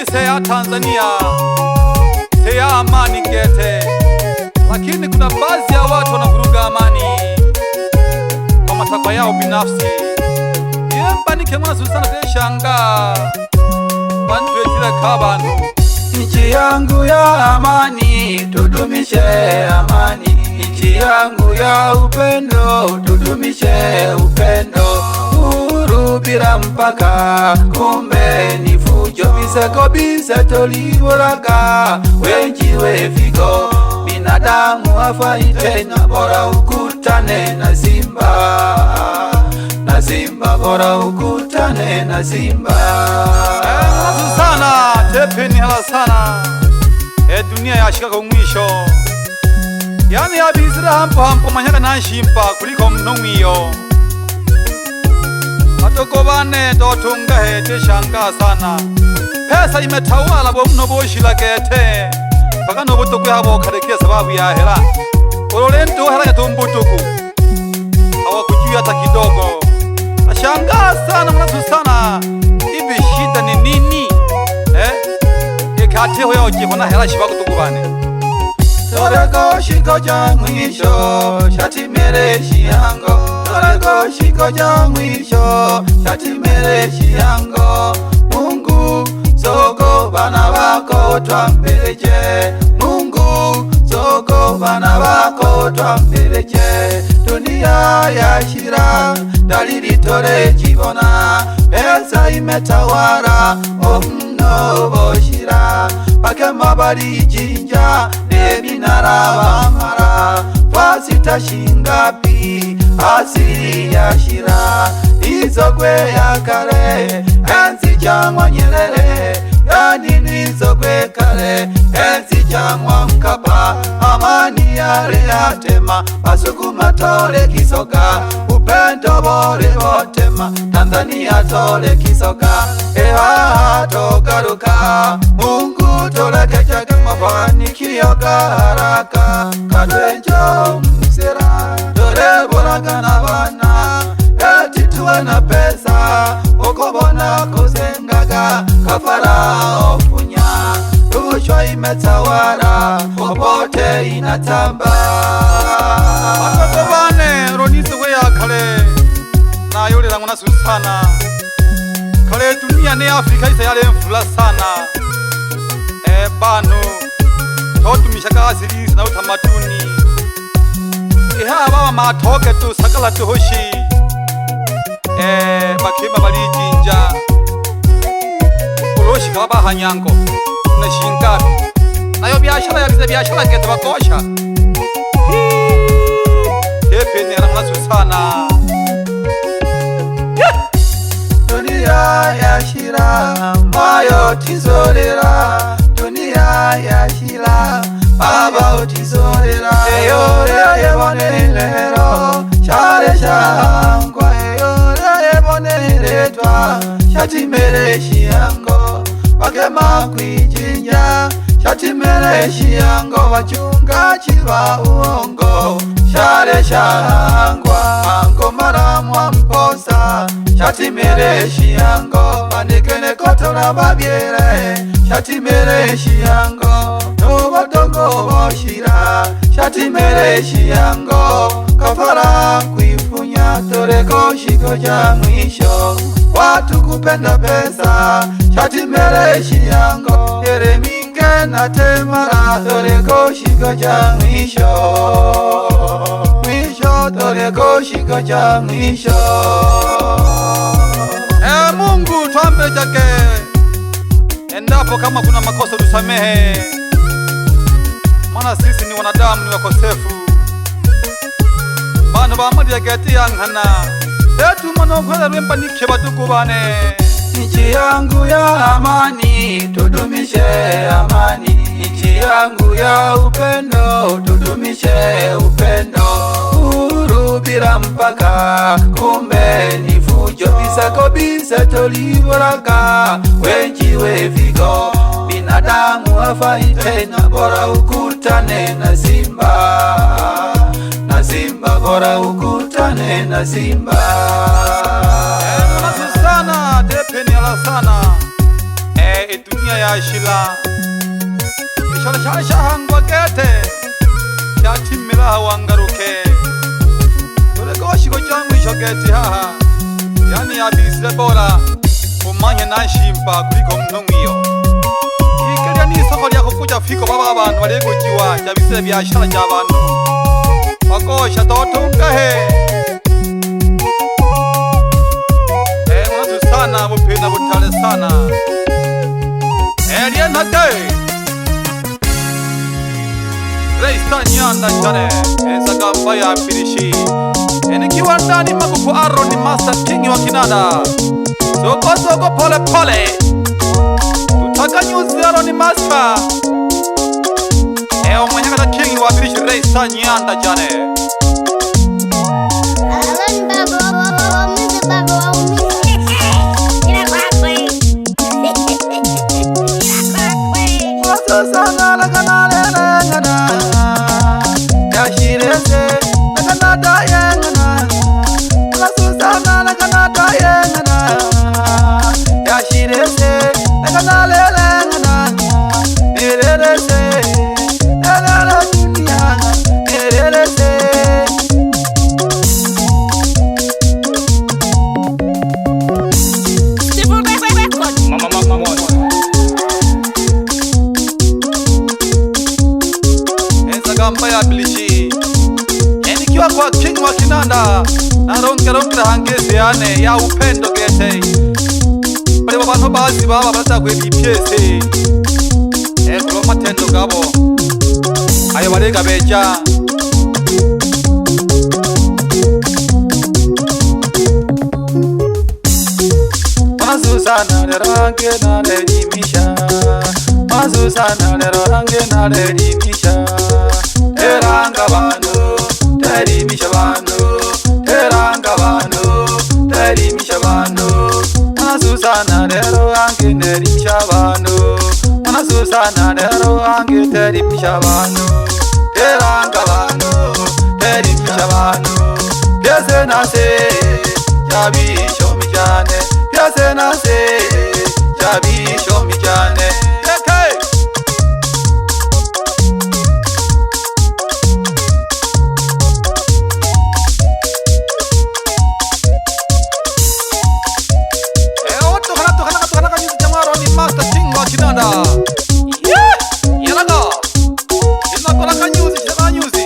ise ya Tanzania se ya amani gete, lakini kuna baadhi ya watu wanavuruga amani kwa matakwa yao binafsi. Yemba nikemwana susana teshanga bantu etile kabantu. Nchi yangu ya amani, tudumishe amani. Nchi yangu ya upendo, tudumishe upendo. Uhuru bila mpaka, kumbe ni fujo. Biseko tolibolaga, wenji wefigo. Binadamu hafai tena, bora ukutane na simba. Na simba, bora ukutane na simba. Sana tepe ni hala sana. Dunia yashika kwa mwisho. Yani abizira hampo manyaka nashimpa kuliko mnumio. Atokobane dotunga hete shanga sana. Pesa imetawala bo mno boshila kete. Paka no butokwe habo karekia sababu ya hela. Ololento hela ya tumbutuku. Hawakujui hata kidogo. Ashanga sana mnasu sana. Ibi shida ni nini? Ikate hoyo jikona hela shibaku tukubane. Toreko shiko ja mwisho, shati mere shiango. Toreko shiko ja mwisho, shati mere shiango. Mungu soko bana bako twambeleje. Mungu soko bana bako twambeleje. Dunia yashira, dalili tore jibona. Pesa imetawara, mno boshira. Bakema bali jinja, neminara bamara. Fasita shingapi, asiri yashira. Izogwe ya kare, enzi jangwa Nyerere. Yani nizogwe kare, enzi jangwa Mkapa. Amani yale yatema, Basukuma tole kisoka. Upendo bole botema, Tanzania tole kisoka. Ewa tokaruka, Mungu tolekeje mafanikio haraka. Kadwenjo msera, tole boraga na bana. Eti tuwe na pesa, ukobona kuzengaga. Kafara ofunya, rushwa imetawala, popote inatamba. Atokobane ronise weya kale na yole langona susana. Kale dunia ne Afrika isa yale mfula sana. Bano totumishaka asili na utamaduni. Baba matoke tu sakala tuhoshi. Bakima balijinja. Uroshi kaba hanyango na shingapi. Nayo biashara ya biashara gete bakosha. Tepe ni ramnasu sana. Dunia yashira, mayo tizolera. Dunia yashira, baba utizolera. Eyore yebonelero, share shangwa. Eyore yeboneletwa, shati mere shiango. Bakema kwijinja, shati mere shiango. Wachungaji wa uongo, share shangwa. Ango maramwa mposa, shati mere shiango. Bandikene kotora babiere, shati mere shiango. Nubo tongo boshira, shati mere shiango. Kafara kuifunya, toreko shiko ja mwisho. Watu kupenda pesa, shati mere shiango. Yereminge na temara, toreko shiko ja mwisho. Mwisho, toreko shiko ja mwisho. Mungu tuambe jake. Endapo kama kuna makosa tusamehe. Mana sisi ni wanadamu, ni wakosefu. Bano bamadi ya geti yanghana. Etu mano kwele rempa nike batukubane. Nchi yangu ya amani, tudumishe amani. Nchi yangu ya upendo, tudumishe upendo. Uhuru bila mpaka, kumbe ni fujo. Biseko tolibolaga, wenji wefigo. Binadamu hafai tena, bora ukutane na simba. Na simba, bora ukutane na simba. Sana tepe ni ala sana. dunia ya shila Ishala shahangwa kete Shatimila hawangaruke Tule goshiko jangu ishoketi haha Yani abisile bora Umanye nashimpa kuliko mnungiyo Ikelia ni soko liya kukuja fiko baba abantu Walego jiwa jabisile biashara jabantu Wakosha totungahe Mwazu sana mupina butale sana Alien hake Reista nyanda chane Eza gamba ya pirishi Enikiwa ndani magufu aro ni Master King wa Kinanda Soko pole pole Tutaka nyuzi aro ni Master Eo mwenye kata King wa pirishi Reista nyanda chane Sana la kanale ngana ya shirese la kanada yengana la susana la kanada yengana ya shirese la kanale ngana ererese la dunia ererese Gamba ya bilishi Enikiwa kwa King wa Kinanda Na ronke hangezi yane ya upendo gete Bale wabantu bazi baba bata kwe bipiese Kulo matendo gabo Ayo barega beja Mazusana nerange na lejimisha Mazusana nerange na lejimisha Teranga banu, terimisha banu Teranga banu, terimisha banu Mazusana nerange nerimisha banu Mazusana nerange terimisha banu Teranga banu, terimisha banu Piese nase, jabi shomi jane Piese nase, jabi shomi jane Master King wa Kinanda Yalaga Inakola kanyuzi shaka nyuzi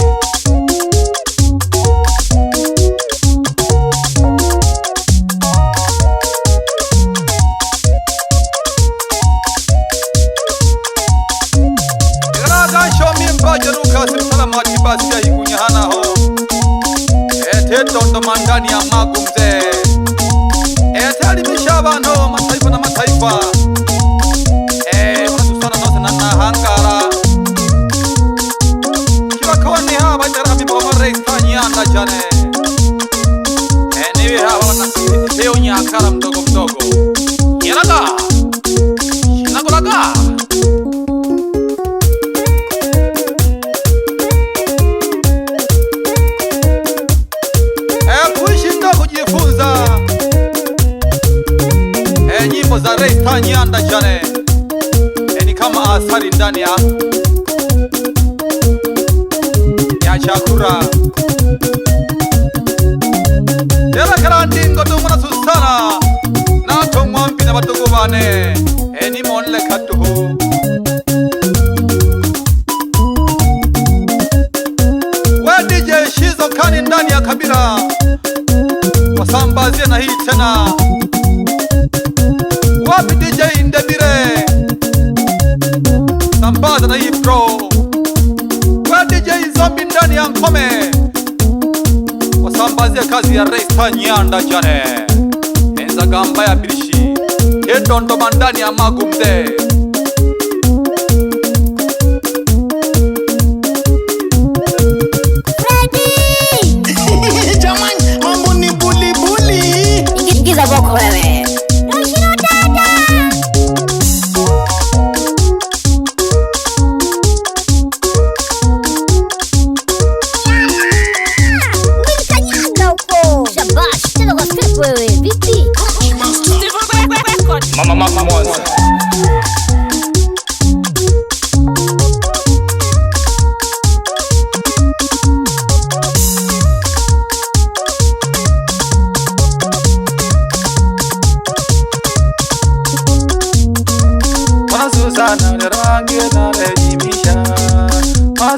Yalaga shomi mbaje ruka simtala matibasi ya hikunya hana ho Tondo mandani ya magu mzee Alimisha abantu mataifa na mataifa Mwatusana nose na hangara Kiwa kawani haba jara mipo Reista nyanda chane Niwe haba wana Teo nyakara mdogo mdogo Yalaga Shinagolaga Kuishinda kujifunza nyimbo za Reista nyanda chane ni kama asali ndani ya chakura Yala karandingo tumuna susana Na tongwampi na batugu bane ni monle katuhu We DJ Shizo kani ndani ya kabila Wasambazie na hii tena Wapi DJ Ndebire Sambaza na hii bro Kwa DJ Zombi ndani ya Nkome Wasambazia kazi ya Reista nyanda chane Enza gamba ya bilishi Yedondo mandani ya magu mzee Freddy Jamani mambo ni buli buli Ingiza boko wewe Mama Monster.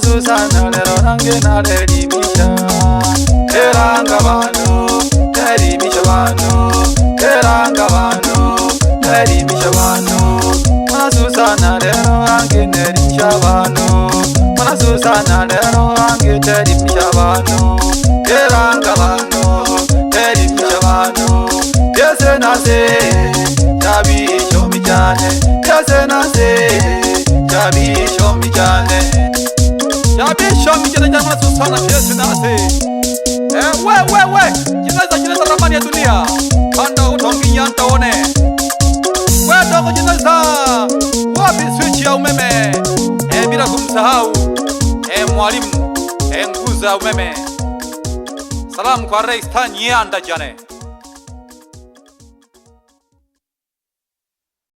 Masusana lero nange narelimisha. Teranga bano, terimisha bano. Teranga bano, terimisha bano. Masusana lero nange nerimisha bano. Masusana lero nange terimisha bano. Teranga bano, terimisha bano. Yese nase, chabi shomi jane. Yese nase, chabi shomi jane. Chabi shomi jane jane Masusana yese nase. We jineza ramani ya dunia. Kanda utongi nyanta one. We dogo jineza wapi switch ya umeme. Bila kumsahau mwalimu nguzo ya umeme. Salamu kwa Rais Tanyanda jane.